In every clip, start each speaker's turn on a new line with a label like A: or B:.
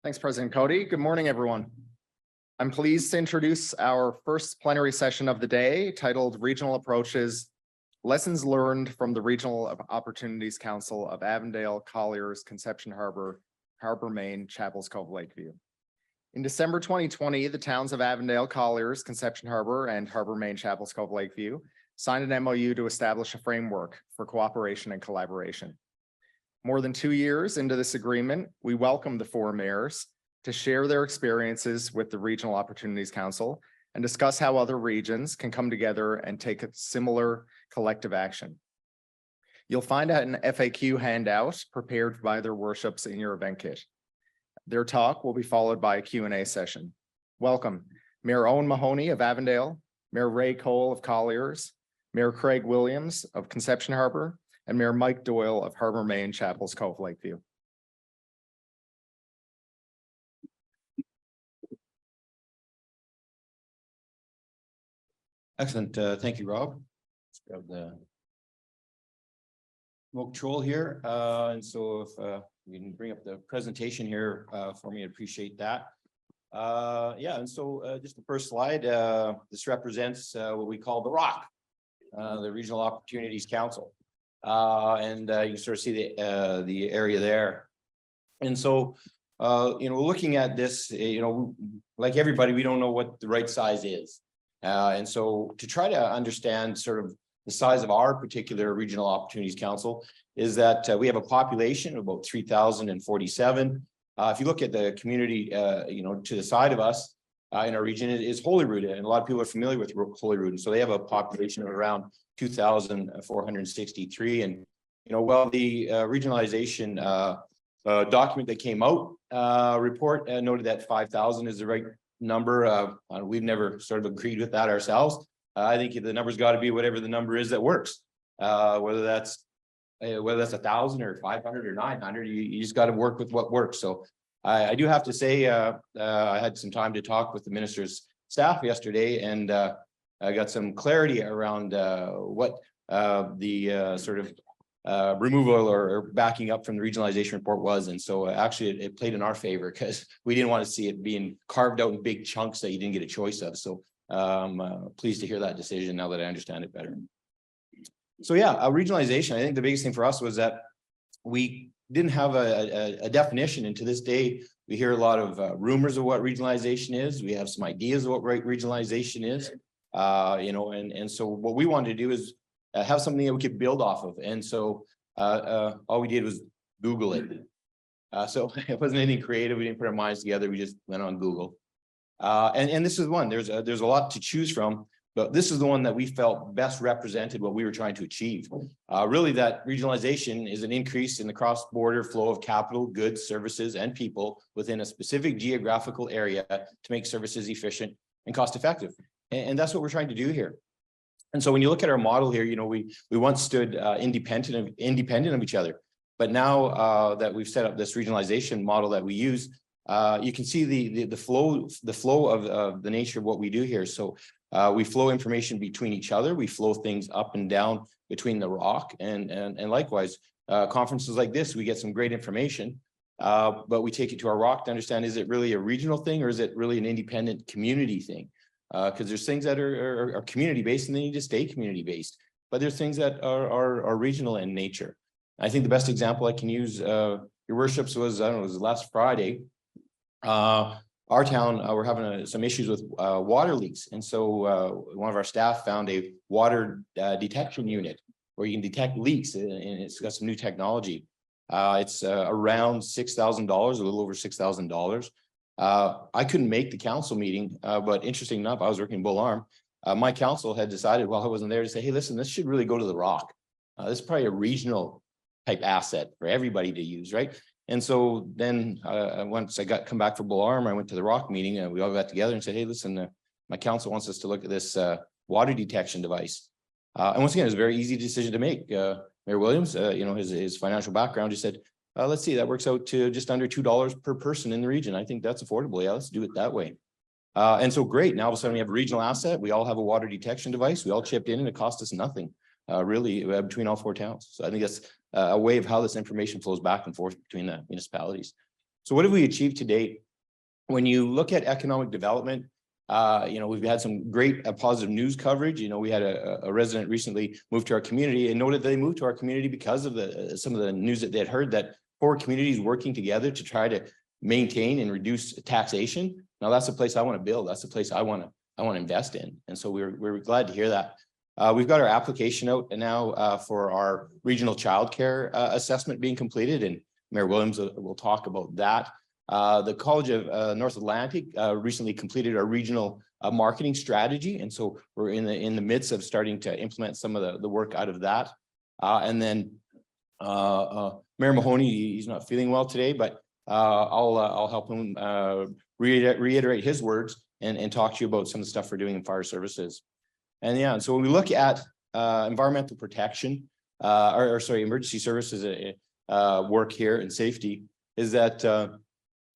A: Thanks, President Cody. Good morning, everyone. I'm pleased to introduce our first plenary session of the day titled Regional Approaches, Lessons Learned from the Regional Opportunities Council of Avondale, Colliers, Conception Harbour, Harbour, Maine, Chapels Cove, Lakeview. In December 2020, the towns of Avondale, Colliers, Conception Harbour, and Harbour, Maine, Chapels Cove, Lakeview signed an MOU to establish a framework for cooperation and collaboration. More than 2 years into this agreement, we welcome the four mayors to share their experiences with the Regional Opportunities Council and discuss how other regions can come together and take a similar collective action. You'll find an FAQ handout prepared by their worships in your event kit. Their talk will be followed by a Q&A session. Welcome, Mayor Owen Mahoney of Avondale, Mayor Ray Cole of Colliers, Mayor Craig Williams of Conception Harbour, and Mayor Mike Doyle of Harbour, Maine, Chapels Cove, Lakeview.
B: Excellent. Thank you, Rob. Let's grab the smoke control here. And so if you can bring up the presentation here for me, I'd appreciate that. Yeah, and so just the first slide, this represents what we call the ROC, the Regional Opportunities Council. And you can sort of see the area there. And so, looking at this, like everybody, we don't know what the right size is. And so to try to understand sort of the size of our particular Regional Opportunities Council is that we have a population of about 3,047. If you look at the community, to the side of us in our region is Holyrood, and a lot of people are familiar with Holyrood. And so they have a population of around 2,463. And, well, the regionalization document that came out report noted that 5,000 is the right number. We've never sort of agreed with that ourselves. I think the number's got to be whatever the number is that works, whether that's 1,000 or 500 or 900. You just got to work with what works. So I do have to say I had some time to talk with the minister's staff yesterday, and I got some clarity around what the sort of removal or backing up from the regionalization report was. And so actually it played in our favor because we didn't want to see it being carved out in big chunks that you didn't get a choice of. So I'm pleased to hear that decision now that I understand it better. So yeah, regionalization, I think the biggest thing for us was that we didn't have a definition, and to this day we hear a lot of rumors of what regionalization is. We have some ideas of what regionalization is, and so what we wanted to do is have something that we could build off of. And so all we did was Google it. So it wasn't anything creative. We didn't put our minds together. We just went on Google. And this is one, there's a lot to choose from, but this is the one that we felt best represented what we were trying to achieve. Really, that regionalization is an increase in the cross-border flow of capital, goods, services, and people within a specific geographical area to make services efficient and cost-effective. And that's what we're trying to do here. And so when you look at our model here, we once stood independent of each other, but now that we've set up this regionalization model that we use, you can see the flow of the nature of what we do here. So we flow information between each other, we flow things up and down between the ROC, and likewise conferences like this, we get some great information, but we take it to our ROC to understand, is it really a regional thing or is it really an independent community thing? Because there's things that are community-based and they need to stay community-based, but there's things that are regional in nature. I think the best example I can use, your worships, was, I don't know, it was last Friday. Our town, we're having some issues with water leaks. And so one of our staff found a water detection unit where you can detect leaks, and it's got some new technology. It's around $6,000, a little over $6,000. I couldn't make the council meeting, but interesting enough, I was working in Bull Arm. My council had decided while I wasn't there to say, hey, listen, this should really go to the ROC. This is probably a regional type asset for everybody to use, right? And so then once I come back from Bull Arm, I went to the ROC meeting, and we all got together and said, hey, listen, my council wants us to look at this water detection device. And once again, it was a very easy decision to make. Mayor Williams, his financial background, just said, let's see, that works out to just under $2 per person in the region. I think that's affordable. Yeah, let's do it that way. And so great. Now all of a sudden we have a regional asset. We all have a water detection device. We all chipped in and it cost us nothing, really, between all four towns. So I think that's a way of how this information flows back and forth between the municipalities. So what have we achieved to date? When you look at economic development, we've had some great positive news coverage. We had a resident recently move to our community and noted they moved to our community because of some of the news that they had heard that 4 communities working together to try to maintain and reduce taxation. Now that's the place I want to build. That's the place I want to invest in. And so we're glad to hear that. We've got our application out now for our regional childcare assessment being completed, and Mayor Williams will talk about that. The College of North Atlantic recently completed our regional marketing strategy, and so we're in the midst of starting to implement some of the work out of that. And then Mayor Mahoney, he's not feeling well today, but I'll help him reiterate his words and talk to you about some of the stuff we're doing in fire services. And yeah, so when we look at environmental protection, emergency services work here and safety, is that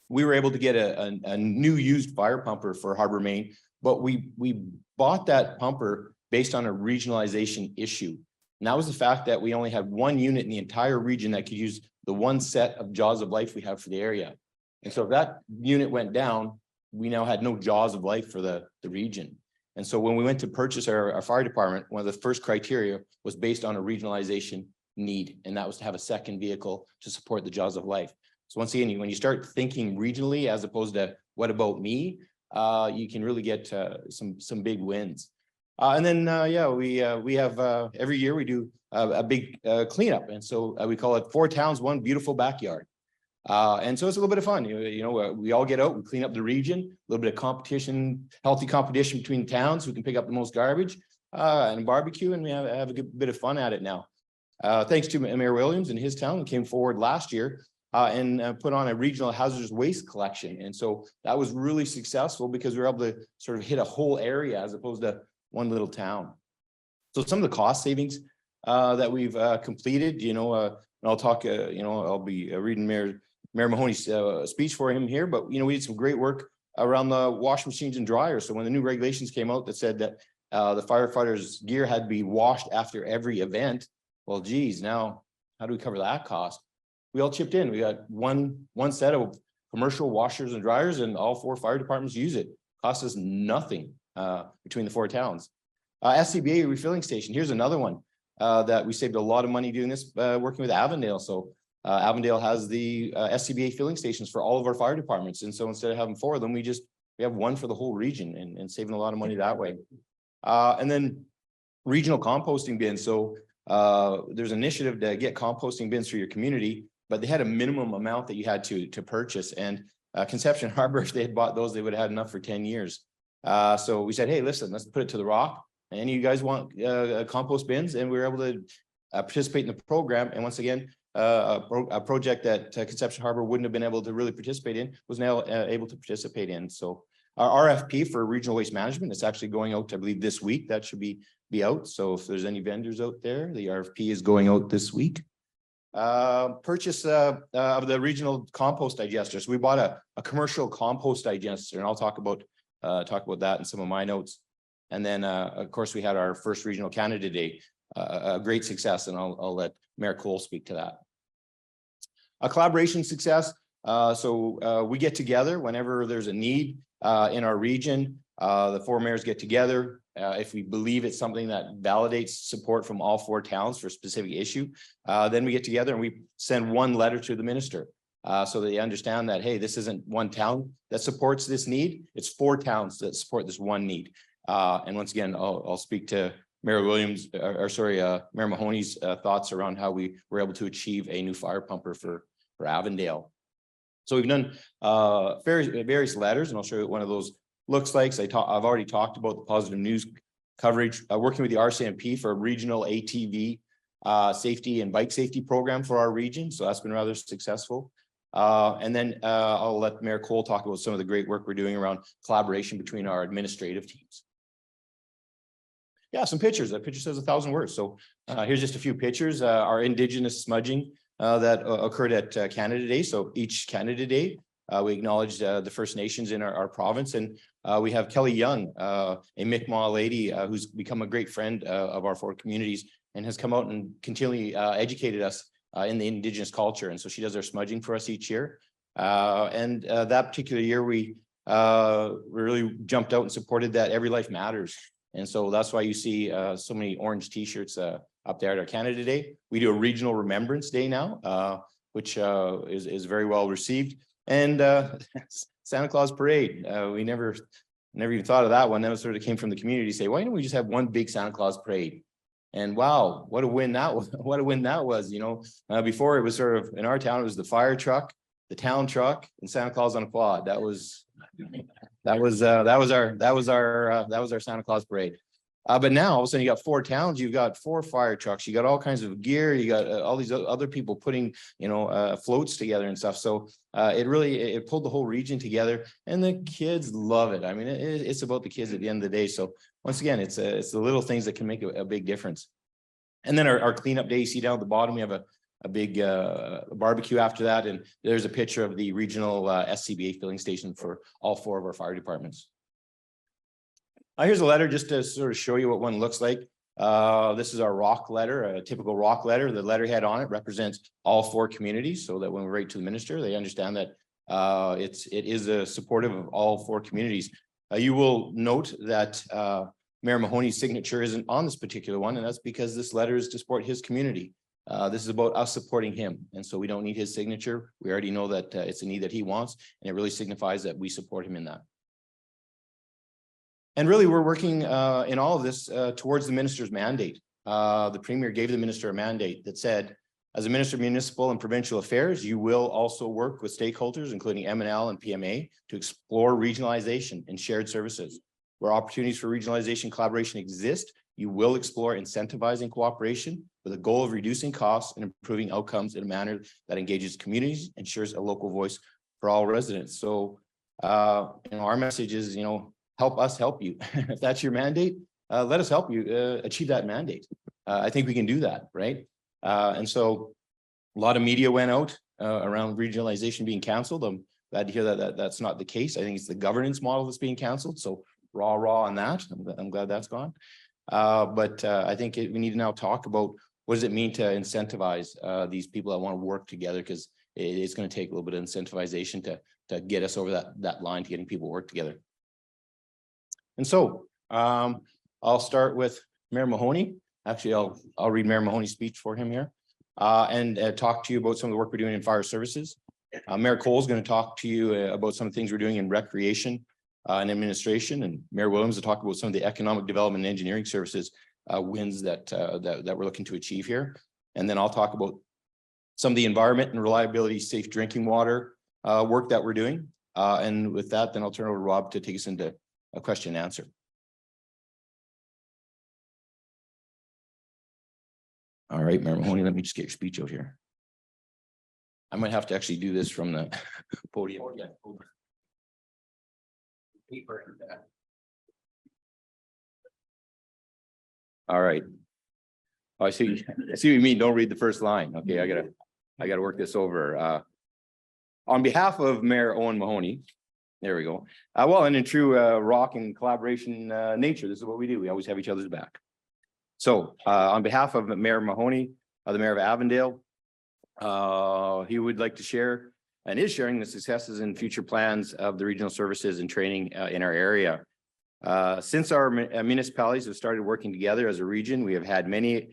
B: we were able to get a new used fire pumper for Harbour, Maine, but we bought that pumper based on a regionalization issue. And that was the fact that we only had 1 unit in the entire region that could use the 1 set of jaws of life we have for the area. And so if that unit went down, we now had no jaws of life for the region. And so when we went to purchase our fire department, one of the first criteria was based on a regionalization need, and that was to have a second vehicle to support the jaws of life. So once again, when you start thinking regionally as opposed to what about me, you can really get some big wins. And then we have every year we do a big cleanup, and so we call it 4 towns, 1 beautiful backyard. And so it's a little bit of fun. We all get out, we clean up the region, a little bit of competition, healthy competition between towns who can pick up the most garbage and barbecue, and we have a good bit of fun at it now. Thanks to Mayor Williams and his town, who came forward last year and put on a regional hazardous waste collection. And so that was really successful because we were able to sort of hit a whole area as opposed to 1 little town. So some of the cost savings that we've completed, and I'll talk, I'll be reading Mayor Mahoney's speech for him here, but, we did some great work around the washing machines and dryers. So when the new regulations came out that said that the firefighters' gear had to be washed after every event, well, geez, now how do we cover that cost? We all chipped in. We got one set of commercial washers and dryers, and all 4 fire departments use it. Cost us nothing between the 4 towns. SCBA refilling station. Here's another one that we saved a lot of money doing this, working with Avondale. So Avondale has the SCBA filling stations for all of our fire departments. And so instead of having 4 of them, we have 1 for the whole region and saving a lot of money that way. And then regional composting bins. So there's an initiative to get composting bins for your community, but they had a minimum amount that you had to purchase. And Conception Harbour, if they had bought those, they would have had enough for 10 years. So we said, hey, listen, let's put it to the rock. And you guys want compost bins? And we were able to participate in the program. And once again, a project that Conception Harbour wouldn't have been able to really participate in was now able to participate in. So our RFP for regional waste management is actually going out, I believe, this week. That should be out. So if there's any vendors out there, the RFP is going out this week. Purchase of the regional compost digester. So we bought a commercial compost digester, and I'll talk about that in some of my notes. And then of course we had our first regional Canada Day, a great success, and I'll let Mayor Cole speak to that. A collaboration success. So we get together whenever there's a need in our region. The 4 mayors get together. If we believe it's something that validates support from all 4 towns for a specific issue, then we get together and we send 1 letter to the minister so that they understand that, hey, this isn't 1 town that supports this need. It's 4 towns that support this 1 need. And once again, I'll speak to Mayor Williams, Mayor Mahoney's thoughts around how we were able to achieve a new fire pumper for Avondale. So we've done various letters, and I'll show you what one of those looks like. So I've already talked about the positive news coverage, working with the RCMP for a regional ATV safety and bike safety program for our region. So that's been rather successful. And then I'll let Mayor Cole talk about some of the great work we're doing around collaboration between our administrative teams. Yeah, some pictures. That picture says 1,000 words. So here's just a few pictures. Our Indigenous smudging that occurred at Canada Day. So each Canada Day, we acknowledge the First Nations in our province. And we have Kelly Young, a Mi'kmaq lady who's become a great friend of our 4 communities and has come out and continually educated us in the Indigenous culture. And so she does our smudging for us each year. That particular year, we really jumped out and supported that Every Life Matters. And so that's why you see so many orange T-shirts up there at our Canada Day. We do a regional Remembrance Day now, which is very well received. And Santa Claus Parade. We never even thought of that one. That sort of came from the community. Say, why don't we just have one big Santa Claus Parade? And wow, what a win that was! What a win that was! You know, before it was sort of in our town, it was the fire truck, the town truck, and Santa Claus on a quad. That was our Santa Claus Parade. But now all of a sudden you got 4 towns, you've got 4 fire trucks, you got all kinds of gear, you got all these other people putting, floats together and stuff. So it pulled the whole region together, and the kids love it. I mean, it's about the kids at the end of the day. So once again, it's the little things that can make a big difference. And then our cleanup day, you see down at the bottom, we have a big barbecue after that. And there's a picture of the regional SCBA filling station for all 4 of our fire departments. Here's a letter just to sort of show you what one looks like. This is our rock letter, a typical rock letter. The letterhead on it represents all 4 communities, so that when we write to the minister, they understand that it is a supportive of all 4 communities. You will note that Mayor Mahoney's signature isn't on this particular one, and that's because this letter is to support his community. This is about us supporting him, and so we don't need his signature. We already know that it's a need that he wants, and it really signifies that we support him in that. And really, we're working in all of this towards the minister's mandate. The premier gave the minister a mandate that said, as a minister of municipal and provincial affairs, you will also work with stakeholders, including MNL and PMA, to explore regionalization and shared services. Where opportunities for regionalization collaboration exist, you will explore incentivizing cooperation with a goal of reducing costs and improving outcomes in a manner that engages communities, ensures a local voice for all residents. So, our message is, help us help you. If that's your mandate, let us help you achieve that mandate. I think we can do that, right? And so a lot of media went out around regionalization being canceled. I'm glad to hear that that's not the case. I think it's the governance model that's being canceled. So raw on that. I'm glad that's gone. But I think we need to now talk about what does it mean to incentivize these people that want to work together, because it's going to take a little bit of incentivization to get us over that line to getting people to work together. And so I'll start with Mayor Mahoney. Actually, I'll read Mayor Mahoney's speech for him here and talk to you about some of the work we're doing in fire services. Mayor Cole's going to talk to you about some of the things we're doing in recreation and administration, and Mayor Williams will talk about some of the economic development and engineering services wins that we're looking to achieve here. And then I'll talk about some of the environment and reliability, safe drinking water work that we're doing. And with that, then I'll turn over to Rob to take us into a question and answer. All right, Mayor Mahoney, let me just get your speech out here. I might have to actually do this from the podium. All right. Oh, I see what you mean. Don't read the first line. Okay, I gotta work this over. On behalf of Mayor Owen Mahoney, there we go. Well, and in true rock and collaboration nature, this is what we do. We always have each other's back. So on behalf of Mayor Mahoney, the Mayor of Avondale, he would like to share and is sharing the successes and future plans of the regional services and training in our area. Since our municipalities have started working together as a region, we have had many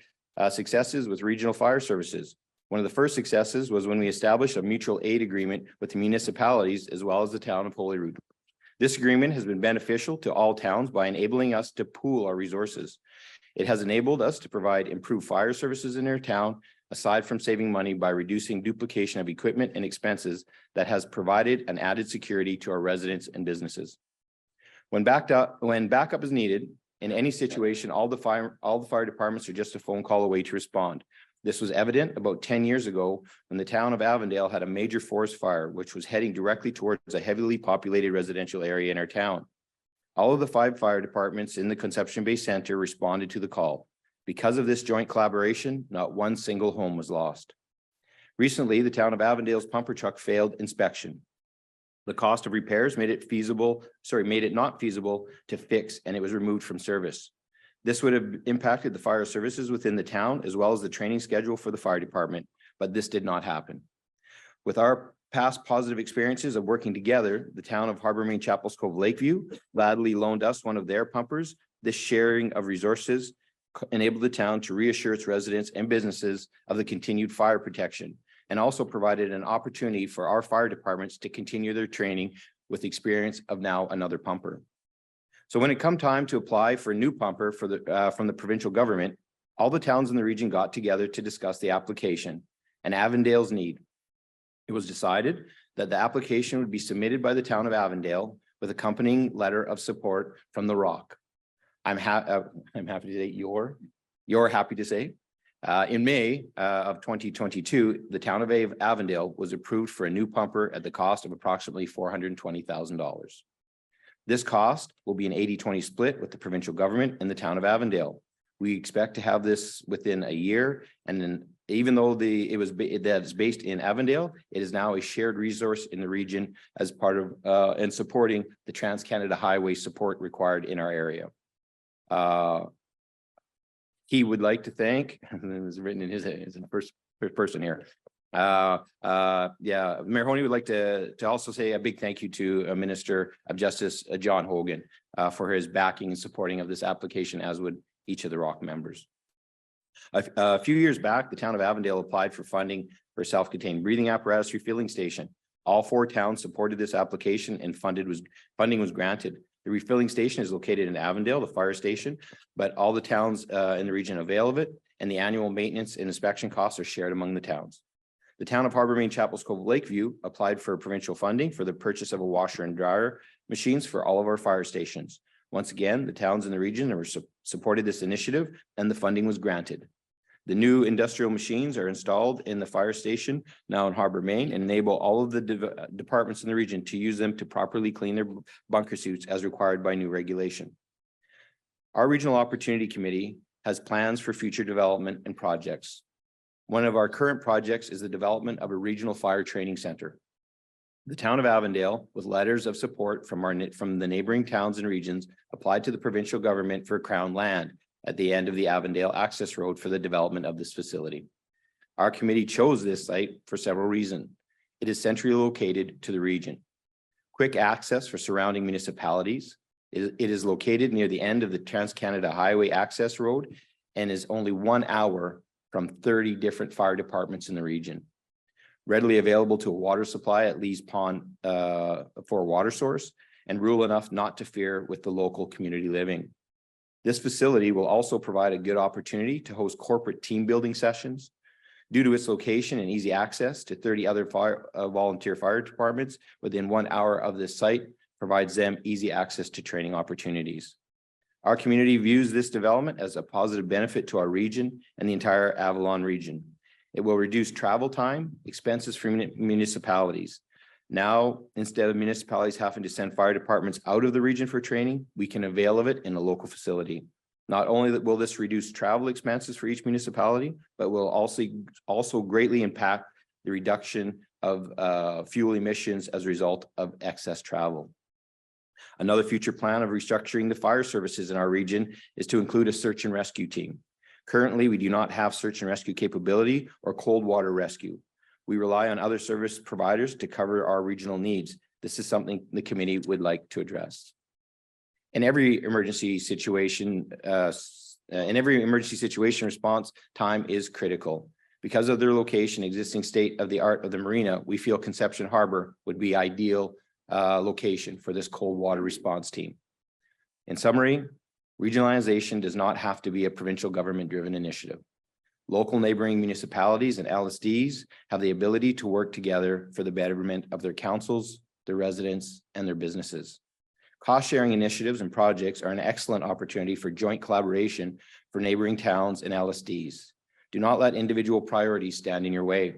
B: successes with regional fire services. One of the first successes was when we established a mutual aid agreement with the municipalities as well as the town of Holyrood. This agreement has been beneficial to all towns by enabling us to pool our resources. It has enabled us to provide improved fire services in our town, aside from saving money by reducing duplication of equipment and expenses that has provided an added security to our residents and businesses. When backup is needed in any situation, all the fire departments are just a phone call away to respond. This was evident about 10 years ago when the town of Avondale had a major forest fire, which was heading directly towards a heavily populated residential area in our town. All of the 5 fire departments in the Conception Bay Center responded to the call. Because of this joint collaboration, not one single home was lost. Recently, the town of Avondale's pumper truck failed inspection. The cost of repairs made it not feasible to fix, and it was removed from service. This would have impacted the fire services within the town as well as the training schedule for the fire department, but this did not happen. With our past positive experiences of working together, the town of Harbour Main Chapels Cove-Lakeview gladly loaned us one of their pumpers. This sharing of resources enabled the town to reassure its residents and businesses of the continued fire protection, and also provided an opportunity for our fire departments to continue their training with the experience of now another pumper. So when it come time to apply for a new pumper for from the provincial government, all the towns in the region got together to discuss the application and Avondale's need. It was decided that the application would be submitted by the town of Avondale with accompanying letter of support from the Rock. I'm happy to say you're happy to say. In May of 2022, the town of Avondale was approved for a new pumper at the cost of approximately $420,000. This cost will be an 80-20 split with the provincial government and the town of Avondale. We expect to have this within a year, and then even though that is based in Avondale, it is now a shared resource in the region as part of and supporting the Trans-Canada Highway support required in our area. He would like to thank, and it was written in his first person here. Yeah, Mayor Honey would like to also say a big thank you to Minister of Justice, John Hogan, for his backing and supporting of this application, as would each of the Rock members. A few years back, the town of Avondale applied for funding for a self-contained breathing apparatus refilling station. All 4 towns supported this application and funding was granted. The refilling station is located in Avondale, the fire station, but all the towns in the region avail of it, and the annual maintenance and inspection costs are shared among the towns. The town of Harbour Main Chapels Cove-Lakeview applied for provincial funding for the purchase of a washer and dryer machines for all of our fire stations. Once again, the towns in the region supported this initiative and the funding was granted. The new industrial machines are installed in the fire station now in Harbour Main and enable all of the departments in the region to use them to properly clean their bunker suits as required by new regulation. Our Regional Opportunity Committee has plans for future development and projects. One of our current projects is the development of a regional fire training center. The town of Avondale, with letters of support from the neighboring towns and regions, applied to the provincial government for Crown land at the end of the Avondale access road for the development of this facility. Our committee chose this site for several reasons. It is centrally located to the region. Quick access for surrounding municipalities. It is located near the end of the Trans-Canada Highway access road and is only 1 hour from 30 different fire departments in the region. Readily available to a water supply at Lee's Pond for a water source, and rural enough not to fear with the local community living. This facility will also provide a good opportunity to host corporate team building sessions. Due to its location and easy access to 30 other volunteer fire departments within 1 hour of this site, provides them easy access to training opportunities. Our community views this development as a positive benefit to our region and the entire Avalon region. It will reduce travel time, expenses for municipalities. Now, instead of municipalities having to send fire departments out of the region for training, we can avail of it in a local facility. Not only will this reduce travel expenses for each municipality, but will also greatly impact the reduction of fuel emissions as a result of excess travel. Another future plan of restructuring the fire services in our region is to include a search and rescue team. Currently, we do not have search and rescue capability or cold water rescue. We rely on other service providers to cover our regional needs. This is something the committee would like to address. In every emergency situation, response time is critical. Because of their location, existing state of the art of the marina, we feel Conception Harbor would be ideal location for this cold water response team. In summary, regionalization does not have to be a provincial government driven initiative. Local neighboring municipalities and LSDs have the ability to work together for the betterment of their councils, their residents, and their businesses. Cost sharing initiatives and projects are an excellent opportunity for joint collaboration for neighboring towns and LSDs. Do not let individual priorities stand in your way.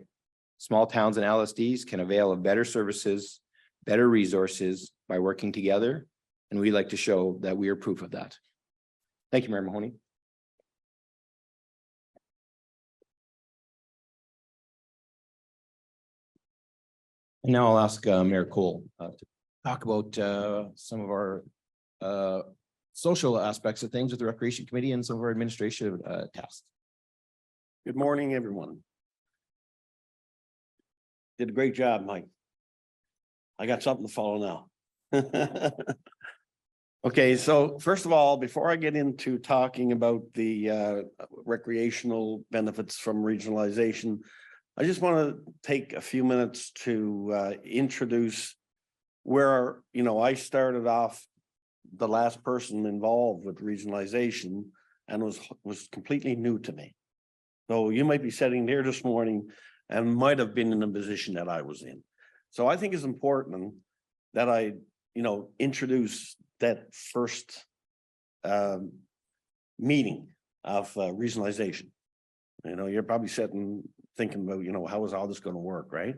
B: Small towns and LSDs can avail of better services, better resources by working together, and we'd like to show that we are proof of that. Thank you, Mayor Mahoney. And now I'll ask Mayor Cole to talk about some of our social aspects of things with the Recreation Committee and some of our administrative tasks.
C: Good morning, everyone. Did a great job, Mike. I got something to follow now. Okay, so first of all, before I get into talking about the recreational benefits from regionalization, I just want to take a few minutes to introduce where, I started off the last person involved with regionalization and was completely new to me. So you might be sitting there this morning and might have been in a position that I was in. So I think it's important that I, introduce that first meeting of regionalization. You're probably sitting thinking about, how is all this going to work, right?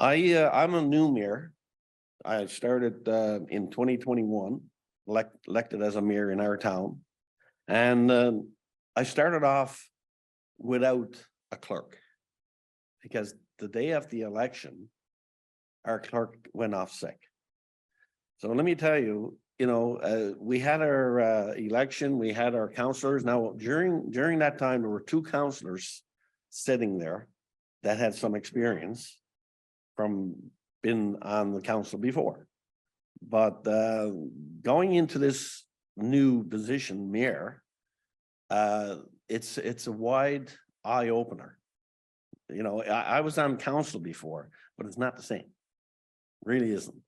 C: I'm a new mayor. I started in 2021, elected as a mayor in our town. And I started off without a clerk because the day of the election, our clerk went off sick. So let me tell you, we had our election, we had our councillors. Now, during that time, there were 2 councillors sitting there that had some experience from being on the council before. But going into this new position, mayor, it's a wide eye opener. I was on council before, but it's not the same. Really isn't.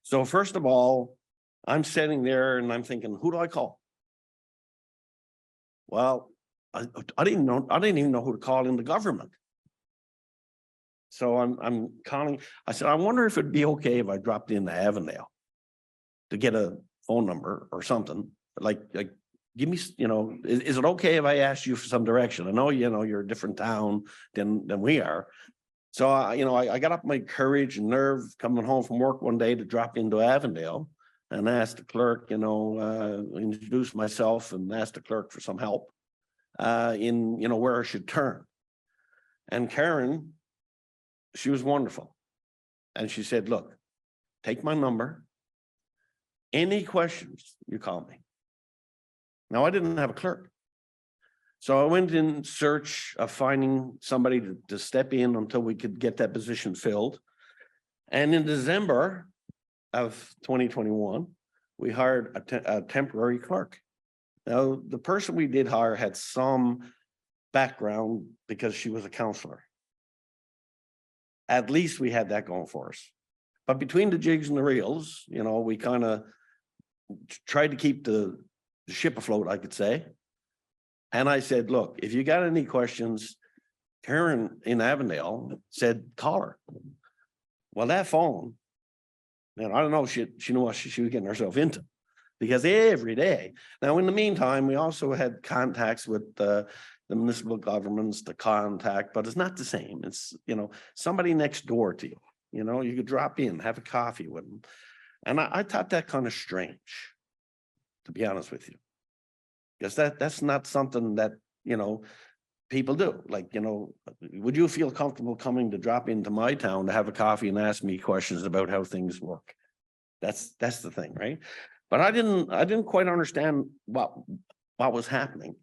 C: So first of all, I'm sitting there and I'm thinking, who do I call? Well, I didn't even know who to call in the government. So I'm calling. I said, I wonder if it'd be okay if I dropped into Avondale to get a phone number or something. Like give me, is it okay if I ask you for some direction? I know, you're a different town than we are. So, I got up my courage and nerve coming home from work one day to drop into Avondale and ask the clerk, introduce myself and ask the clerk for some help in, where I should turn. And Karen, she was wonderful. And she said, look, take my number. Any questions, you call me. Now, I didn't have a clerk. So I went in search of finding somebody to step in until we could get that position filled. And in December of 2021, we hired a temporary clerk. Now, the person we did hire had some background because she was a counselor. At least we had that going for us. But between the jigs and the reels, we kind of tried to keep the ship afloat, I could say. And I said, look, if you got any questions, Karen in Avondale said, call her. Well, that phone, man, I don't know, she knew what she was getting herself into because every day. Now, in the meantime, we also had contacts with the municipal governments to contact, but it's not the same. It's, somebody next door to you, you could drop in, have a coffee with them. And I thought that kind of strange, to be honest with you. Because that's not something that, people do. Like, would you feel comfortable coming to drop into my town to have a coffee and ask me questions about how things work? That's the thing, right? But I didn't quite understand what was happening.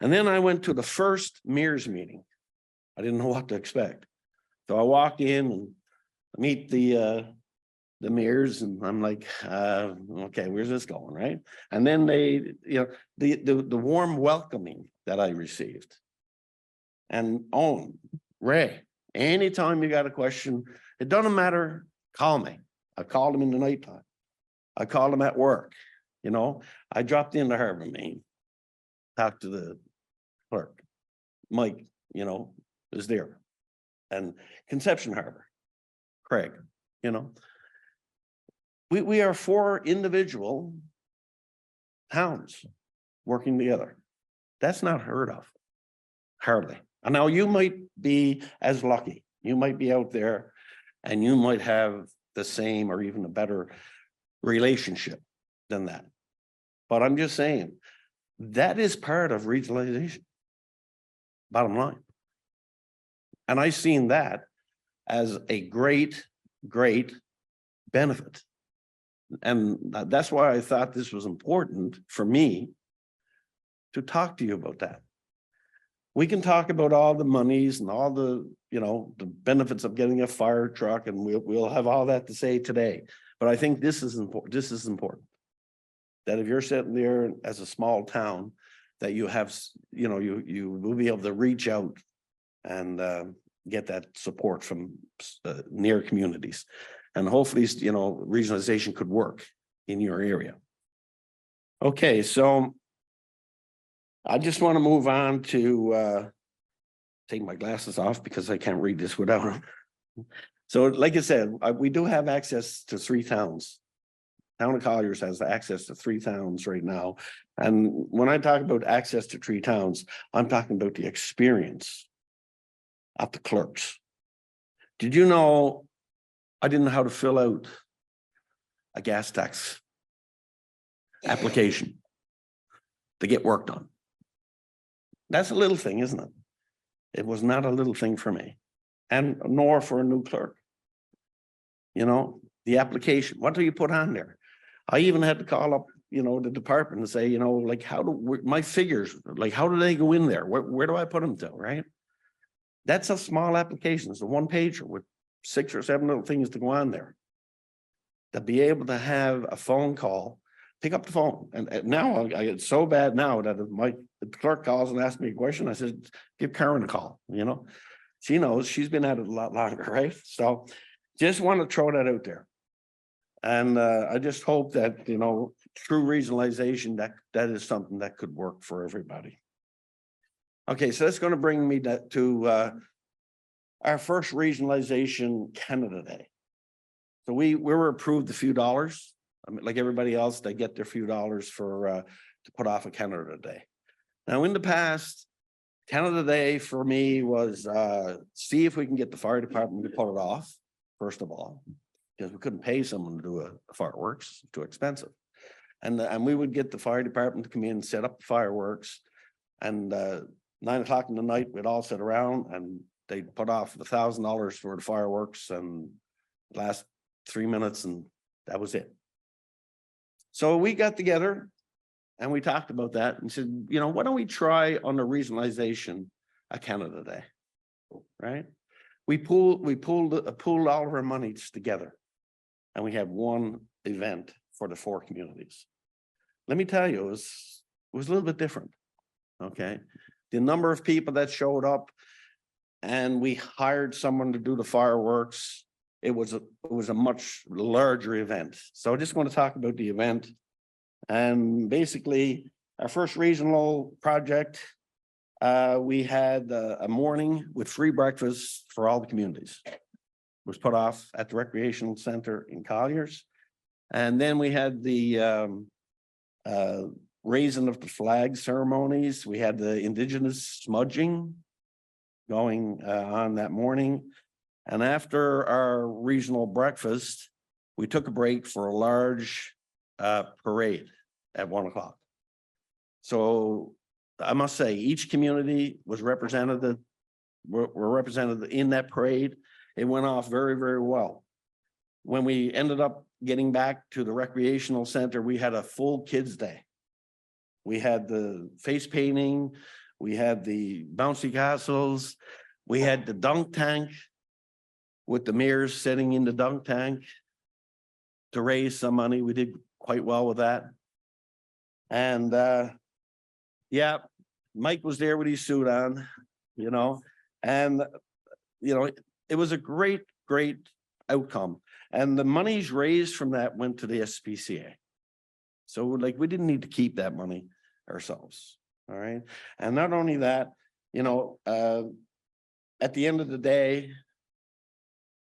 C: And then I went to the first mayor's meeting. I didn't know what to expect. So I walk in and meet the mayors, and I'm like, okay, where's this going, right? And then they, the warm welcoming that I received. And Ray, anytime you got a question, it doesn't matter, call me. I called him in the nighttime. I called him at work. I dropped into Harbour, Maine, talked to the clerk. Mike, is there. And Conception Harbour, Craig, We are 4 individual towns working together. That's not heard of, hardly. And now you might be as lucky. You might be out there and you might have the same or even a better relationship than that. But I'm just saying, that is part of regionalization, bottom line. And I've seen that as a great, great benefit. And that's why I thought this was important for me to talk to you about that. we can talk about all the monies and all the, you know, the benefits of getting a fire truck, and we'll have all that to say today. But I think this is important. This is important. That if you're sitting there as a small town, that you have, you know, you will be able to reach out and get that support from near communities. And hopefully, you know, regionalization could work in your area. Okay, so I just want to move on to take my glasses off because I can't read this without them. So like I said, we do have access to 3 towns. Town of Colliers has access to 3 towns right now. And when I talk about access to 3 towns, I'm talking about the experience of the clerks. Did you know I didn't know how to fill out a gas tax application to get work done? That's a little thing, isn't it? It was not a little thing for me, and nor for a new clerk. You know, the application, what do you put on there? I even had to call up, you know, the department and say, you know, like, how do my figures, like, how do they go in there? Where do I put them to, right? That's a small application. It's a 1-pager with 6 or 7 little things to go on there. To be able to have a phone call, pick up the phone. And now I get so bad now that if the clerk calls and asks me a question, I said, give Karen a call, you know? She knows, she's been at it a lot longer, right? So just want to throw that out there. And I just hope that, you know, through regionalization, that is something that could work for everybody. Okay, so that's going to bring me to our first regionalization Canada Day. So we were approved a few dollars. I mean, like everybody else, they get their few dollars for to put off a Canada Day. Now, in the past, Canada Day for me was see if we can get the fire department to put it off, first of all, because we couldn't pay someone to do a fireworks, too expensive. And we would get the fire department to come in and set up the fireworks. And 9 o'clock in the night, we'd all sit around and they'd put off $1,000 for the fireworks and last 3 minutes, and that was it. So we got together and we talked about that and said, you know, why don't we try on the regionalization a Canada Day, right? We pooled all of our monies together and we had one event for the 4 communities. Let me tell you, it was a little bit different, okay? The number of people that showed up, and we hired someone to do the fireworks. It was a much larger event. So I just want to talk about the event. And basically, our first regional project, we had a morning with free breakfast for all the communities. It was put off at the recreational center in Colliers. And then we had the raising of the flag ceremonies. We had the Indigenous smudging going on that morning. And after our regional breakfast, we took a break for a large parade at 1 o'clock. So I must say, each community was represented, were represented in that parade. It went off very, very well. When we ended up getting back to the recreational center, we had a full kids' day. We had the face painting, we had the bouncy castles, we had the dunk tank with the mayors sitting in the dunk tank to raise some money. We did quite well with that. And yeah, Mike was there with his suit on, you know, and you know, it was a great outcome. And the monies raised from that went to the SPCA. So like, we didn't need to keep that money ourselves. All right. And not only that, you know, at the end of the day,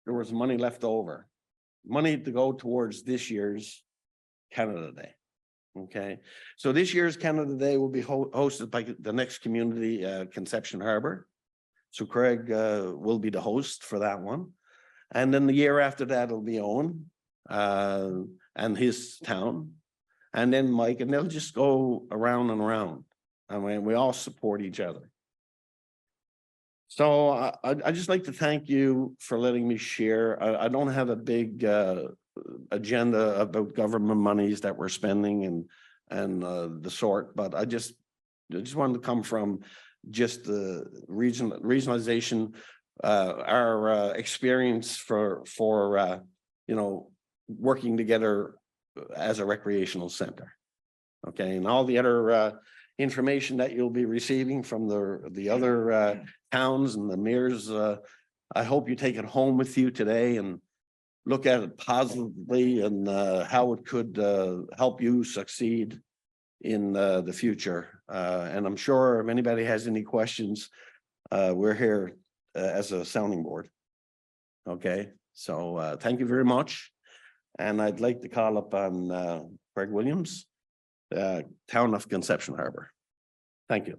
C: there was money left over, money to go towards this year's Canada Day. Okay. So this year's Canada Day will be hosted by the next community, Conception Harbour. So Craig will be the host for that one. And then the year after that, it'll be Owen and his town. And then Mike, and they'll just go around and around. I mean, we all support each other. So I just like to thank you for letting me share. I don't have a big agenda about government monies that we're spending and the sort, but I just wanted to come from just the regionalization, our experience for you know, working together as a recreational center. Okay, and all the other information that you'll be receiving from the other towns and the mayors, I hope you take it home with you today and look at it positively and how it could help you succeed in the future. And I'm sure if anybody has any questions, we're here as a sounding board. Okay, so thank you very much. And I'd like to call up on Craig Williams, Town of Conception Harbour. Thank you.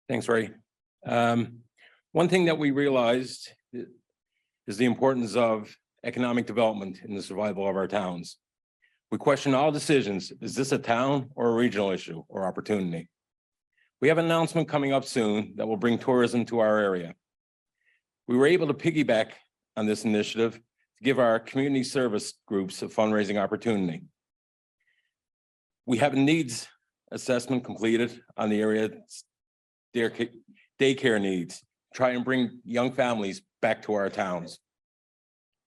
D: Thanks, Ray. One thing that we realized is the importance of economic development in the survival of our towns. We question all decisions. Is this a town or a regional issue or opportunity? We have an announcement coming up soon that will bring tourism to our area. We were able to piggyback on this initiative to give our community service groups a fundraising opportunity. We have a needs assessment completed on the area daycare needs, try and bring young families back to our towns.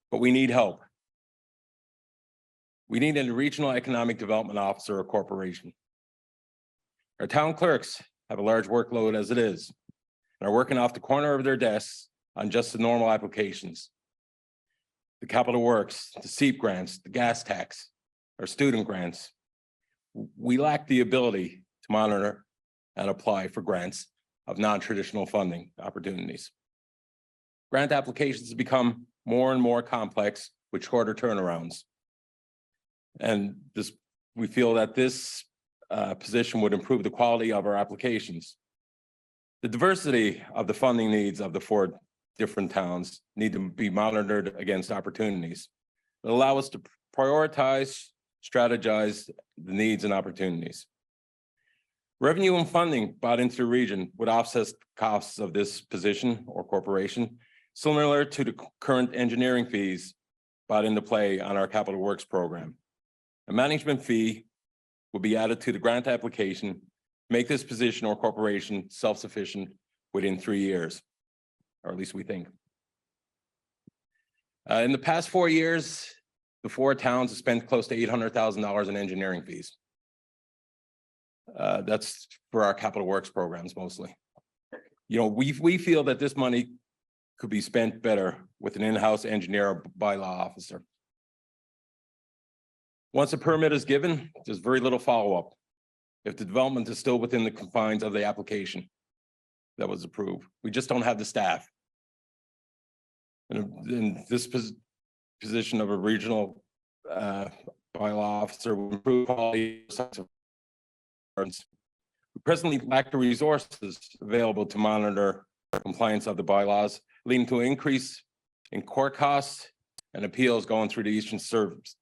D: But we need help. We need a regional economic development officer or corporation. Our town clerks have a large workload as it is, and are working off the corner of their desks on just the normal applications. The capital works, the SEEP grants, the gas tax, our student grants. We lack the ability to monitor and apply for grants of non-traditional funding opportunities. Grant applications have become more and more complex with shorter turnarounds. And we feel that this position would improve the quality of our applications. The diversity of the funding needs of the 4 different towns need to be monitored against opportunities that allow us to prioritize, strategize the needs and opportunities. Revenue and funding brought into the region would offset costs of this position or corporation, similar to the current engineering fees brought into play on our capital works program. A management fee will be added to the grant application, make this position or corporation self-sufficient within 3 years, or at least we think. In the past 4 years, the 4 towns have spent close to $800,000 in engineering fees. That's for our capital works programs mostly. You know, we feel that this money could be spent better with an in-house engineer or bylaw officer. Once a permit is given, there's very little follow-up if the development is still within the confines of the application that was approved. We just don't have the staff. And in this position of a regional bylaw officer will improve quality. We presently lack the resources available to monitor compliance of the bylaws, leading to an increase in court costs and appeals going through the Eastern Service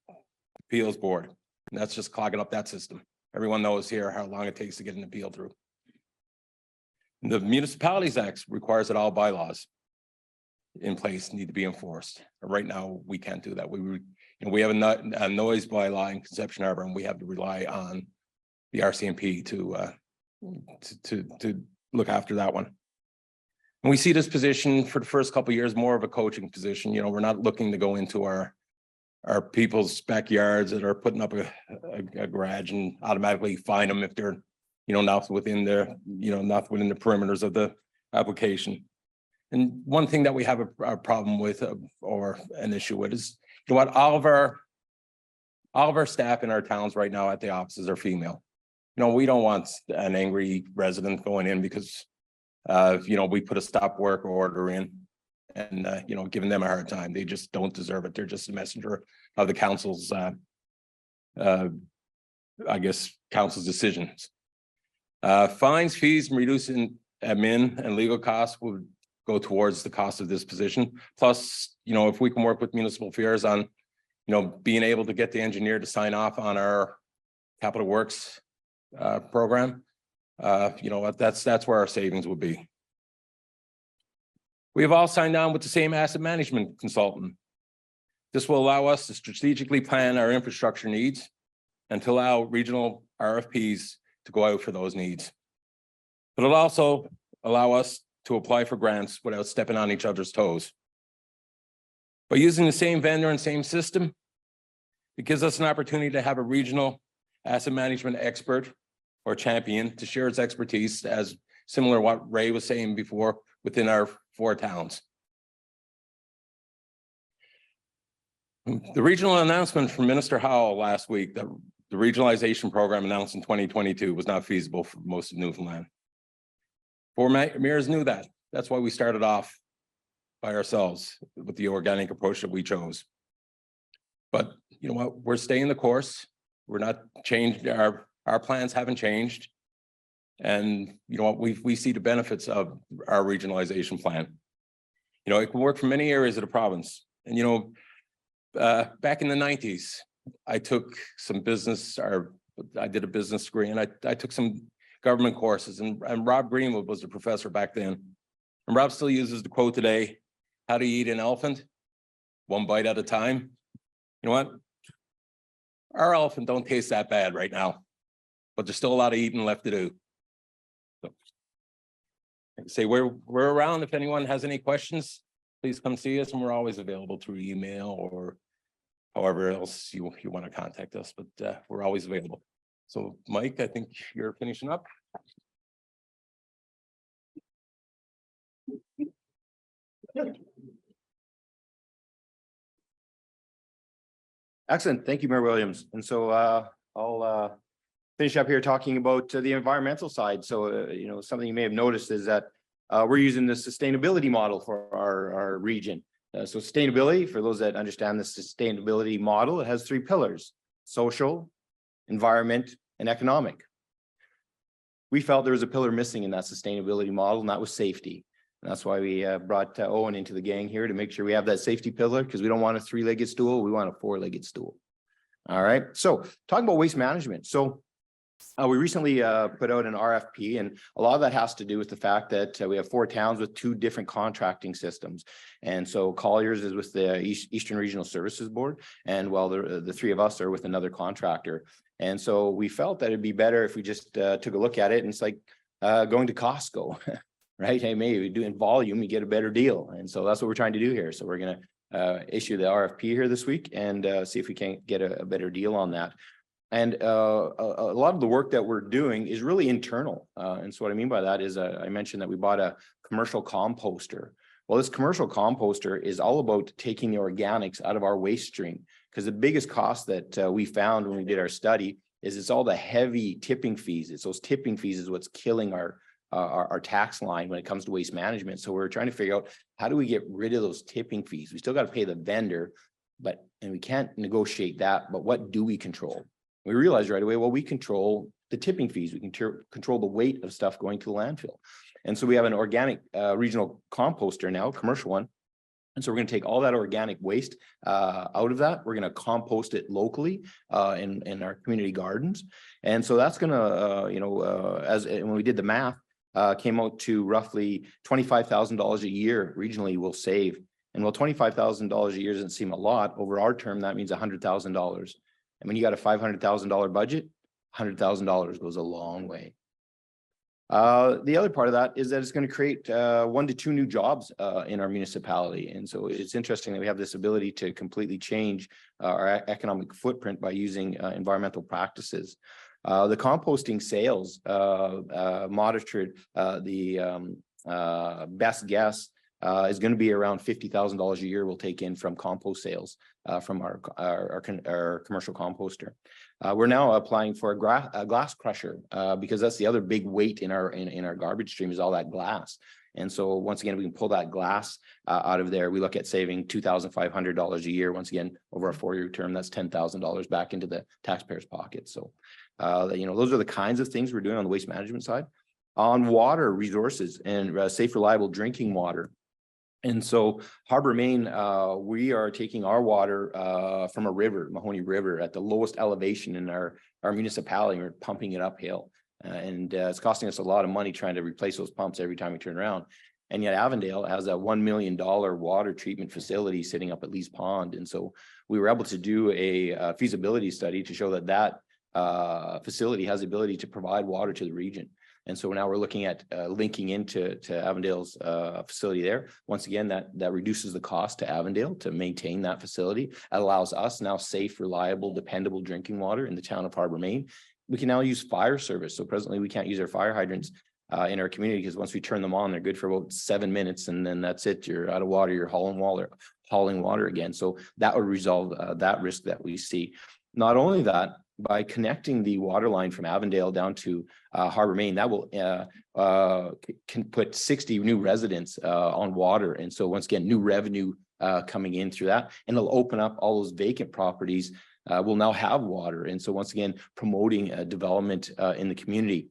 D: Appeals Board. And that's just clogging up that system. Everyone knows here how long it takes to get an appeal through. The Municipalities Act requires that all bylaws in place need to be enforced. Right now, we can't do that. We have a noise bylaw in Conception Harbour, and we have to rely on the RCMP to look after that one. And we see this position for the first couple of years more of a coaching position. You know, we're not looking to go into our people's backyards that are putting up a garage and automatically fine them if they're, you know, not within the perimeters of the application. And one thing that we have a problem with or an issue with is, you know what, all of our staff in our towns right now at the offices are female. You know, we don't want an angry resident going in because you know, we put a stop work order in and you know, giving them a hard time. They just don't deserve it. They're just a messenger of the council's I guess council's decisions. Fines, fees, and reducing admin and legal costs would go towards the cost of this position. Plus, you know, if we can work with municipal affairs on, you know, being able to get the engineer to sign off on our capital works program, you know, that's where our savings would be. We have all signed on with the same asset management consultant. This will allow us to strategically plan our infrastructure needs and to allow regional RFPs to go out for those needs. But it'll also allow us to apply for grants without stepping on each other's toes. By using the same vendor and same system, it gives us an opportunity to have a regional asset management expert or champion to share its expertise, as similar to what Ray was saying before, within our 4 towns. The regional announcement from Minister Howell last week that the regionalization program announced in 2022 was not feasible for most of Newfoundland. 4 mayors knew that. That's why we started off by ourselves with the organic approach that we chose. But you know what? We're staying the course. We're not changed. Our plans haven't changed. And you know what? We see the benefits of our regionalization plan. You know, it can work for many areas of the province. And you know, back in the 90s, I took some business, or I did a business degree, and I took some government courses, and Rob Greenwood was the professor back then. And Rob still uses the quote today, how to eat an elephant, 1 bite at a time. You know what? Our elephant don't taste that bad right now, but there's still a lot of eating left to do. So, like I say, we're around. If anyone has any questions, please come see us, and we're always available through email or however else you want to contact us, but we're always available. So Mike, I think you're finishing up.
B: Excellent. Thank you, Mayor Williams. And so I'll finish up here talking about the environmental side. So, you know, something you may have noticed is that we're using the sustainability model for our region. So sustainability, for those that understand the sustainability model, it has 3 pillars: social, environment, and economic. We felt there was a pillar missing in that sustainability model, and that was safety. And that's why we brought Owen into the gang here to make sure we have that safety pillar, because we don't want a 3-legged stool, we want a 4-legged stool. All right, so talking about waste management. So we recently put out an RFP, and a lot of that has to do with the fact that we have 4 towns with 2 different contracting systems. And so Colliers is with the Eastern Regional Services Board, and while the 3 of us are with another contractor. And so we felt that it'd be better if we just took a look at it, and it's like going to Costco, right? Hey, maybe we do in volume, you get a better deal. And so that's what we're trying to do here. So we're going to issue the RFP here this week and see if we can get a better deal on that. And a lot of the work that we're doing is really internal. And so what I mean by that is I mentioned that we bought a commercial composter. Well, this commercial composter is all about taking the organics out of our waste stream, because the biggest cost that we found when we did our study is it's all the heavy tipping fees. It's those tipping fees is what's killing our tax line when it comes to waste management. So we're trying to figure out, how do we get rid of those tipping fees? We still got to pay the vendor, and we can't negotiate that, but what do we control? We realized right away, well, we control the tipping fees. We can control the weight of stuff going to the landfill. And so we have an organic regional composter now, a commercial one. And so we're going to take all that organic waste out of that. We're going to compost it locally in our community gardens. And so that's going to, when we did the math, came out to roughly $25,000 a year regionally we'll save. And while $25,000 a year doesn't seem a lot, over our term, that means $100,000. And when you got a $500,000 budget, $100,000 goes a long way. The other part of that is that it's going to create 1 to 2 new jobs in our municipality. And so it's interesting that we have this ability to completely change our economic footprint by using environmental practices. The composting sales monitored the best guess is going to be around $50,000 a year we'll take in from compost sales from our commercial composter. We're now applying for a glass crusher because that's the other big weight in our garbage stream is all that glass. And so once again, we can pull that glass out of there. We look at saving $2,500 a year. Once again, over a 4-year term, that's $10,000 back into the taxpayers' pocket. So, those are the kinds of things we're doing on the waste management side. On water resources and safe, reliable drinking water. And so Harbour, Maine, we are taking our water from a river, Mahoney River, at the lowest elevation in our municipality. We're pumping it uphill. And it's costing us a lot of money trying to replace those pumps every time we turn around. And yet Avondale has a $1 million water treatment facility sitting up at Lee's Pond. And so we were able to do a feasibility study to show that facility has the ability to provide water to the region. And so now we're looking at linking into Avondale's facility there. Once again, that reduces the cost to Avondale to maintain that facility. It allows us now safe, reliable, dependable drinking water in the town of Harbour, Maine. We can now use fire service. So presently we can't use our fire hydrants in our community because once we turn them on, they're good for about 7 minutes and then that's it. You're out of water, you're hauling water again. So that would resolve that risk that we see. Not only that, by connecting the water line from Avondale down to Harbour, Maine, that will can put 60 new residents on water. And so once again, new revenue coming in through that, and it'll open up all those vacant properties will now have water. And so once again, promoting development in the community.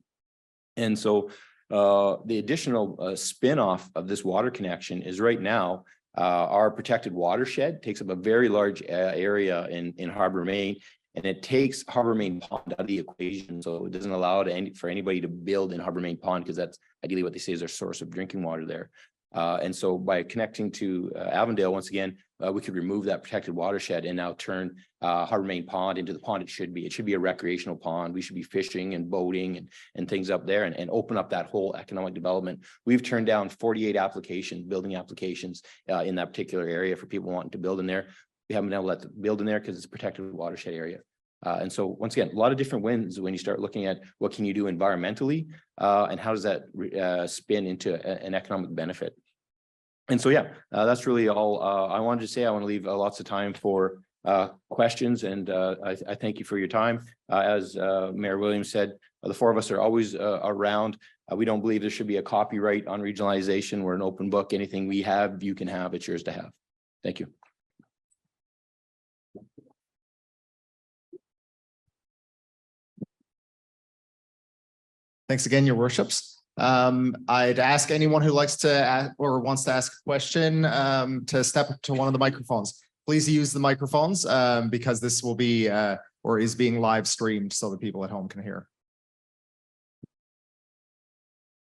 B: And so the additional spin-off of this water connection is right now our protected watershed takes up a very large area in Harbour, Maine. And it takes Harbour, Maine Pond out of the equation. So it doesn't allow for anybody to build in Harbour, Maine Pond because that's ideally what they say is their source of drinking water there. And so by connecting to Avondale, once again, we could remove that protected watershed and now turn Harbour, Maine Pond into the pond it should be. It should be a recreational pond. We should be fishing and boating and things up there and open up that whole economic development. We've turned down 48 building applications in that particular area for people wanting to build in there. We haven't been able to let them build in there because it's a protected watershed area. And so once again, a lot of different wins when you start looking at what can you do environmentally and how does that spin into an economic benefit. And so, yeah, that's really all I wanted to say. I want to leave lots of time for questions and I thank you for your time. As Mayor Williams said, the four of us are always around. We don't believe there should be a copyright on regionalization. We're an open book. Anything we have, you can have. It's yours to have. Thank you.
A: Thanks again, your worships. I'd ask anyone who likes to ask or wants to ask a question to step up to one of the microphones. Please use the microphones because this will be or is being live streamed so that people at home can hear.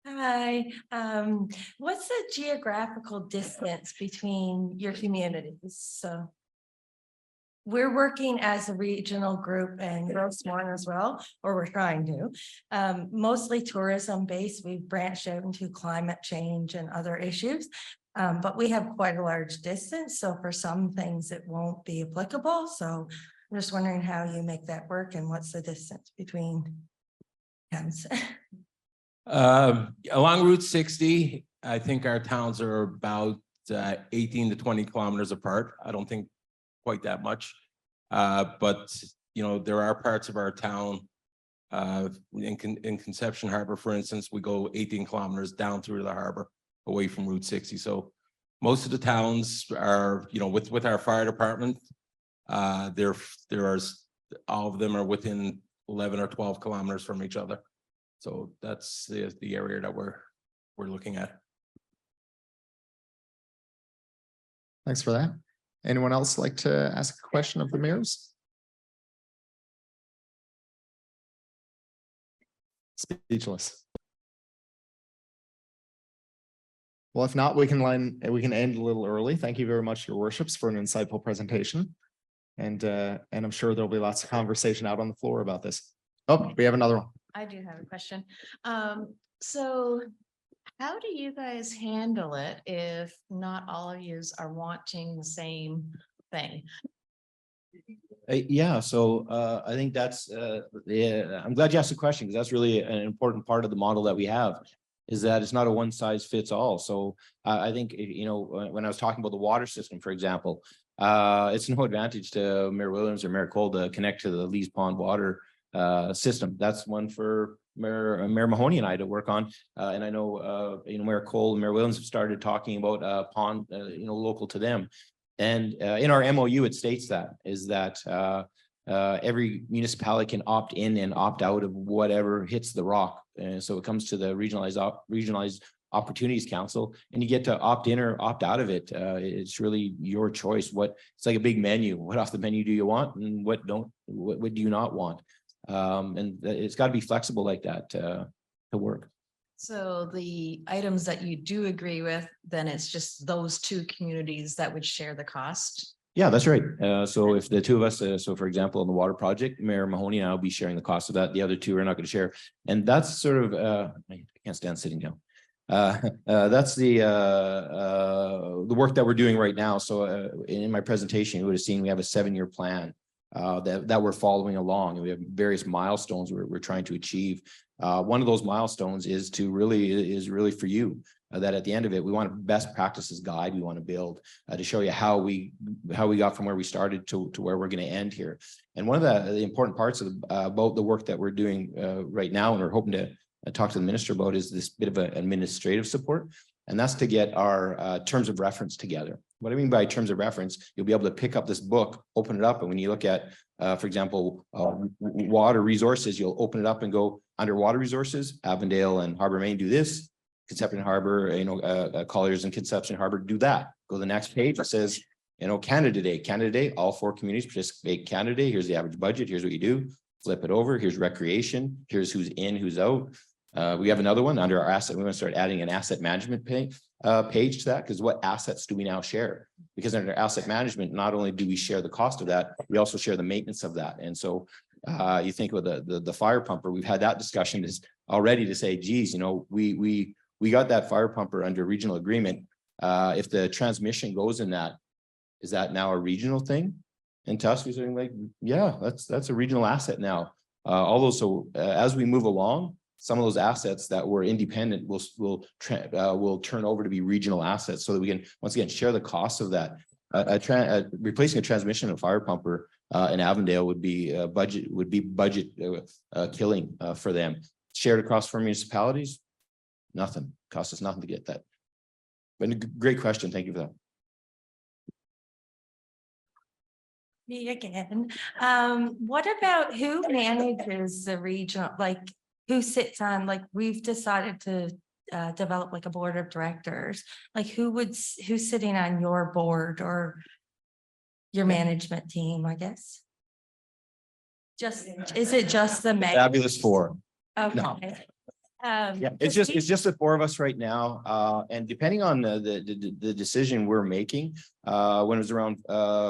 E: Hi, what's the geographical distance between your communities? So we're working as a regional group and Grossmont as well, or we're trying to, mostly tourism based. We've branched out into climate change and other issues, but we have quite a large distance. So for some things it won't be applicable. So I'm just wondering how you make that work and what's the distance between towns.
D: Along Route 60, I think our towns are about 18 to 20 kilometers apart. I don't think quite that much. But, you know, there are parts of our town in Conception Harbour, for instance, we go 18 kilometers down through the harbor away from Route 60. So most of the towns are, you know, with our fire department, there are all of them are within 11 or 12 kilometers from each other. So that's the area that we're looking at.
A: Thanks for that. Anyone else like to ask a question of the mayors? Speechless. Well, if not, we can end a little early. Thank you very much, your worships, for an insightful presentation. And I'm sure there'll be lots of conversation out on the floor about this. Oh, we have another one.
F: I do have a question. So how do you guys handle it if not all of yous are wanting the same thing?
B: Yeah, so I think that's I'm glad you asked the question because that's really an important part of the model that we have is that it's not a one size fits all. So I think, you know, when I was talking about the water system, for example, it's no advantage to Mayor Williams or Mayor Cole to connect to the Lee's Pond water system. That's one for Mayor Mahoney and I to work on. And I know, you know, Mayor Cole and Mayor Williams have started talking about pond, you know, local to them. And in our MOU, it states that every municipality can opt in and opt out of whatever hits the rock. And so it comes to the regionalized opportunities council, and you get to opt in or opt out of it. It's really your choice. It's like a big menu. What off the menu do you want, and what do you not want? And it's got to be flexible like that to work.
F: So the items that you do agree with, then it's just those two communities that would share the cost?
B: Yeah, that's right. So if the two of us, so for example, in the water project, Mayor Mahoney and I will be sharing the cost of that. The other two are not going to share. And that's sort of, I can't stand sitting down. That's the work that we're doing right now. So in my presentation, you would have seen we have a 7-year plan that we're following along, and we have various milestones we're trying to achieve. One of those milestones is really for you. That at the end of it, we want a best practices guide we want to build to show you how we got from where we started to where we're going to end here. And one of the important parts of about the work that we're doing right now, and we're hoping to talk to the minister about, is this bit of an administrative support. And that's to get our terms of reference together. What I mean by terms of reference, you'll be able to pick up this book, open it up, and when you look at, for example, water resources, you'll open it up and go under water resources. Avondale and Harbour, Maine do this. Conception Harbour, Colliers and Conception Harbour do that. Go to the next page. It says, Canada Day, all 4 communities participate. Canada Day. Here's the average budget. Here's what you do. Flip it over. Here's recreation. Here's who's in, who's out. We have another one under our asset. We want to start adding an asset management page to that, because what assets do we now share? Because under asset management, not only do we share the cost of that, we also share the maintenance of that. And so you think with the fire pumper, we've had that discussion is already to say, geez, we got that fire pumper under regional agreement. If the transmission goes in that, is that now a regional thing? And to us, we're saying like, yeah, that's a regional asset now. So as we move along, some of those assets that were independent will turn over to be regional assets, so that we can once again share the cost of that. Replacing a transmission and fire pumper in Avondale would be budget killing for them. Shared across 4 municipalities, nothing. Cost us nothing to get that. But a great question. Thank you for that.
E: Me again. What about who manages the regional, like who sits on, like we've decided to develop like a board of directors, like who's sitting on your board or your management team, I guess? Is it just the mayor?
B: Fabulous 4.
E: Okay.
B: No. Yeah, it's just the 4 of us right now. And depending on the decision we're making, when it was around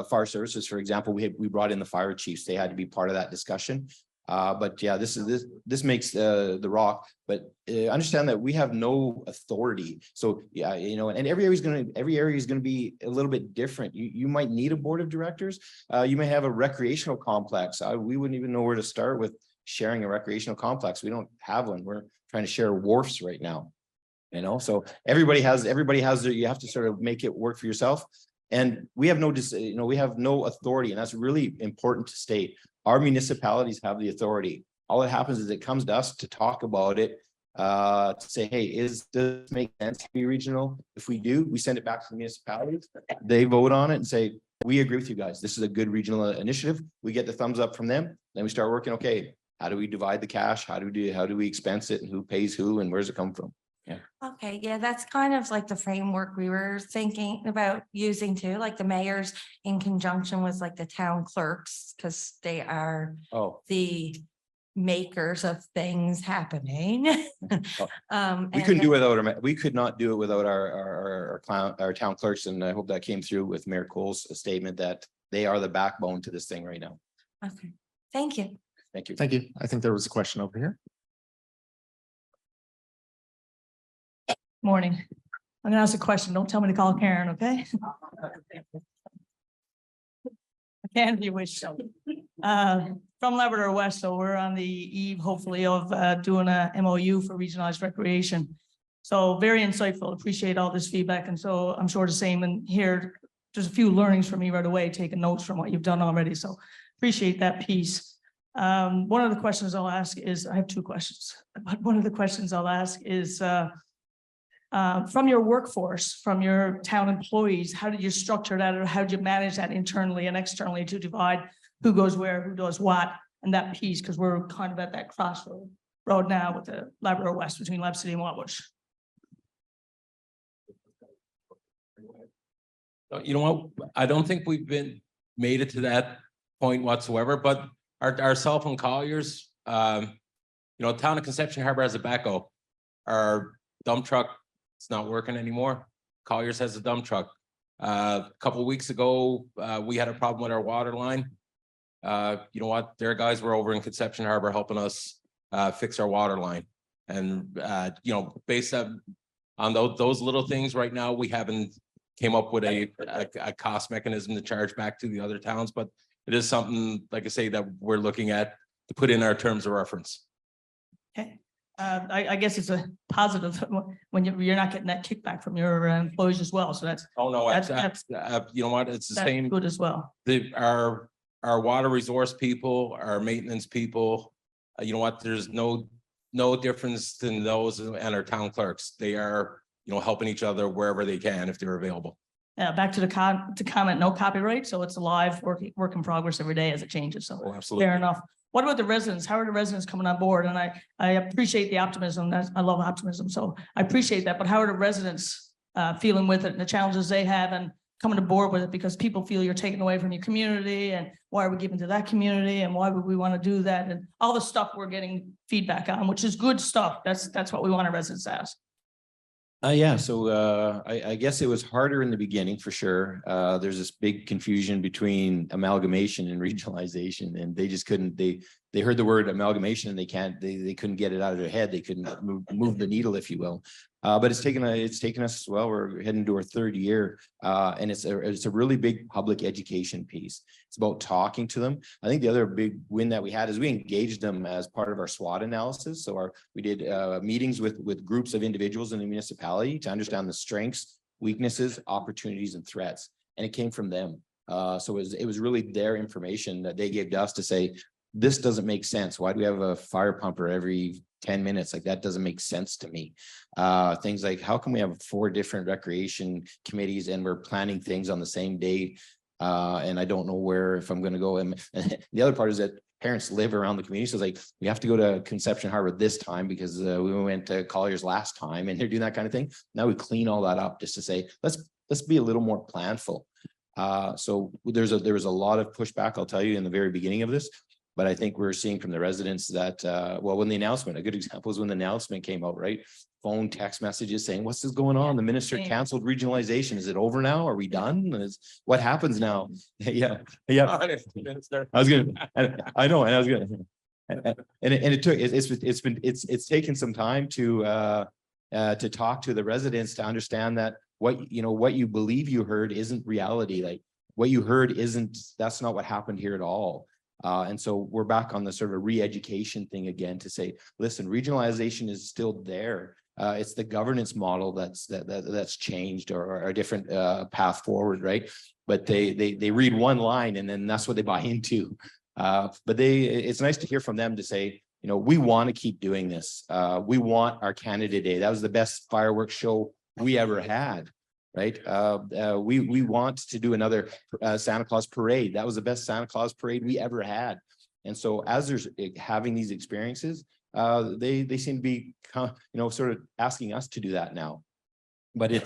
B: fire services, for example, we brought in the fire chiefs. They had to be part of that discussion. But yeah, this makes the rock, but understand that we have no authority. So yeah, and every area is going to be a little bit different. You might need a board of directors. You may have a recreational complex. We wouldn't even know where to start with sharing a recreational complex. We don't have one. We're trying to share wharfs right now. So everybody has you have to sort of make it work for yourself. And we have we have no authority, and that's really important to state. Our municipalities have the authority. All that happens is it comes to us to talk about it, to say, hey, does it make sense to be regional? If we do, we send it back to the municipalities. They vote on it and say, we agree with you guys. This is a good regional initiative. We get the thumbs up from them. Then we start working. Okay, how do we divide the cash? How do we expense it, and who pays who, and where's it come from? Yeah.
E: Okay, yeah, that's kind of like the framework we were thinking about using too, like the mayors in conjunction with like the town clerks, because they are the makers of things happening.
B: We couldn't do it we could not do it without our town clerks, and I hope that came through with Mayor Cole's statement that they are the backbone to this thing right now.
E: Okay, thank you.
B: Thank you.
A: Thank you. I think there was a question over here.
G: Morning. I'm gonna ask a question. Don't tell me to call Karen, okay? I can if you wish. So, from Labrador West, so we're on the eve, hopefully, of doing a MOU for regionalized recreation. So very insightful. Appreciate all this feedback, and so I'm sure the same in here. There's a few learnings for me right away, taking notes from what you've done already. So appreciate that piece. One of the questions I'll ask is, I have 2 questions, but one of the questions I'll ask is, from your workforce, from your town employees, how did you structure that, or how did you manage that internally and externally to divide who goes where, who does what, and that piece? Because we're kind of at that crossroad now with the Labrador West between Lab City and Wabush.
D: You know what? I don't think we've made it to that point whatsoever, but ourself and Colliers, town of Conception Harbour has a backhoe. our dump truck, it's not working anymore. Colliers has a dump truck. A couple of weeks ago, we had a problem with our water line. You know what? Their guys were over in Conception Harbour helping us fix our water line. And you know, based on those little things right now, we haven't came up with a cost mechanism to charge back to the other towns, but it is something, like I say, that we're looking at to put in our terms of reference.
G: Okay. I guess it's a positive when you're not getting that kickback from your employees as well. So that's
D: Oh, no,
G: That's-
D: you know what? It's the same.
G: good as well.
D: Our water resource people, our maintenance people, you know what? There's no difference in those and our town clerks. They are, you know, helping each other wherever they can if they're available.
G: Back to the comment, no copyright. So it's a live work in progress every day as it changes. So
D: Oh, absolutely.
G: fair enough. What about the residents? How are the residents coming on board? And I appreciate the optimism. I love optimism. So I appreciate that. But how are the residents feeling with it and the challenges they have and coming aboard with it? Because people feel you're taking away from your community and why are we giving to that community and why would we want to do that? And all the stuff we're getting feedback on, which is good stuff. That's what we want our residents to ask.
B: Yeah, so I guess it was harder in the beginning for sure. There's this big confusion between amalgamation and regionalization, and they just couldn't, they heard the word amalgamation and they couldn't get it out of their head. They couldn't move the needle, if you will. But it's taken us, well, we're heading to our third year. And it's a really big public education piece. It's about talking to them. I think the other big win that we had is we engaged them as part of our SWOT analysis. So we did meetings with groups of individuals in the municipality to understand the strengths, weaknesses, opportunities, and threats. And it came from them. So it was really their information that they gave to us to say, this doesn't make sense. Why do we have a fire pumper every 10 minutes? Like, that doesn't make sense to me. Things like, how can we have 4 different recreation committees and we're planning things on the same day? And I don't know if I'm going to go. And the other part is that parents live around the community. So it's like, we have to go to Conception Harbour this time because we went to Colliers last time and they're doing that kind of thing. Now we clean all that up just to say, let's be a little more planful. So there was a lot of pushback, I'll tell you, in the very beginning of this. But I think we're seeing from the residents that, well, when the announcement, a good example is when the announcement came out, right? Phone, text messages saying, what's this going on? The minister canceled regionalization. Is it over now? Are we done? What happens now? Yeah. I was gonna, I know, and I was gonna, and it's taken some time to talk to the residents to understand that what you believe you heard isn't reality. Like, what you heard that's not what happened here at all. And so we're back on the sort of re-education thing again to say, listen, regionalization is still there. It's the governance model that's changed or a different path forward, right? But they read one line and then that's what they buy into. But it's nice to hear from them to say, we want to keep doing this. We want our Canada Day. That was the best fireworks show we ever had. Right. We want to do another Santa Claus parade. That was the best Santa Claus parade we ever had. And so as there's having these experiences, they seem to be, sort of asking us to do that now. But it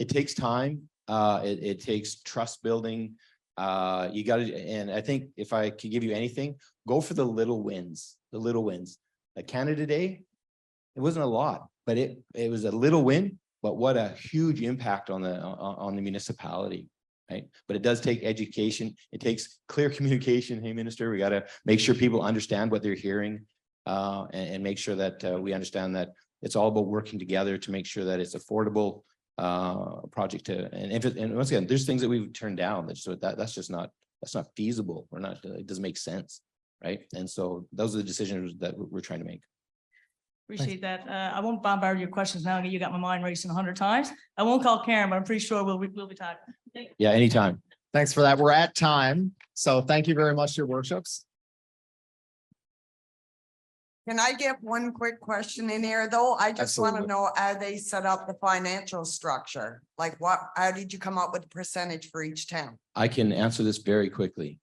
B: takes time. It takes trust building. You got to, and I think if I could give you anything, go for the little wins, Like Canada Day, it wasn't a lot, but it was a little win. But what a huge impact on the municipality, right? But it does take education. It takes clear communication. Hey, Minister, we got to make sure people understand what they're hearing and make sure that we understand that it's all about working together to make sure that it's affordable project and once again, there's things that we've turned down. That's not feasible. It doesn't make sense, right? And so those are the decisions that we're trying to make.
G: Appreciate that. I won't bombard your questions now. You got my mind racing 100 times. I won't call Karen, but I'm pretty sure we'll be talking.
B: Yeah, anytime.
A: Thanks for that. We're at time. So thank you very much, your worships.
H: Can I get one quick question in here, though? I just want to
A: Absolutely.
H: know how they set up the financial structure. Like how did you come up with the percentage for each town?
B: I can answer this very quickly.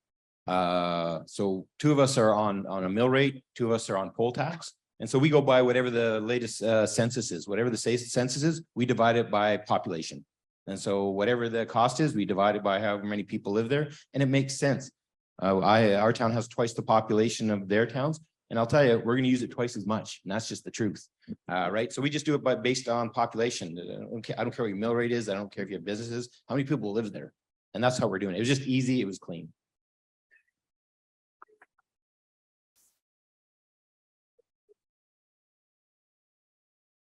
B: So 2 of us are on a mill rate, 2 of us are on poll tax. And so we go by whatever the latest census is, whatever the census is, we divide it by population. And so whatever the cost is, we divide it by however many people live there, and it makes sense. Our town has twice the population of their towns, And I'll tell you, we're gonna use it twice as much, and that's just the truth. Right? So we just do it based on population. I don't care what your mill rate is. I don't care if you have businesses, how many people live there. And that's how we're doing it. It was just easy. It was clean.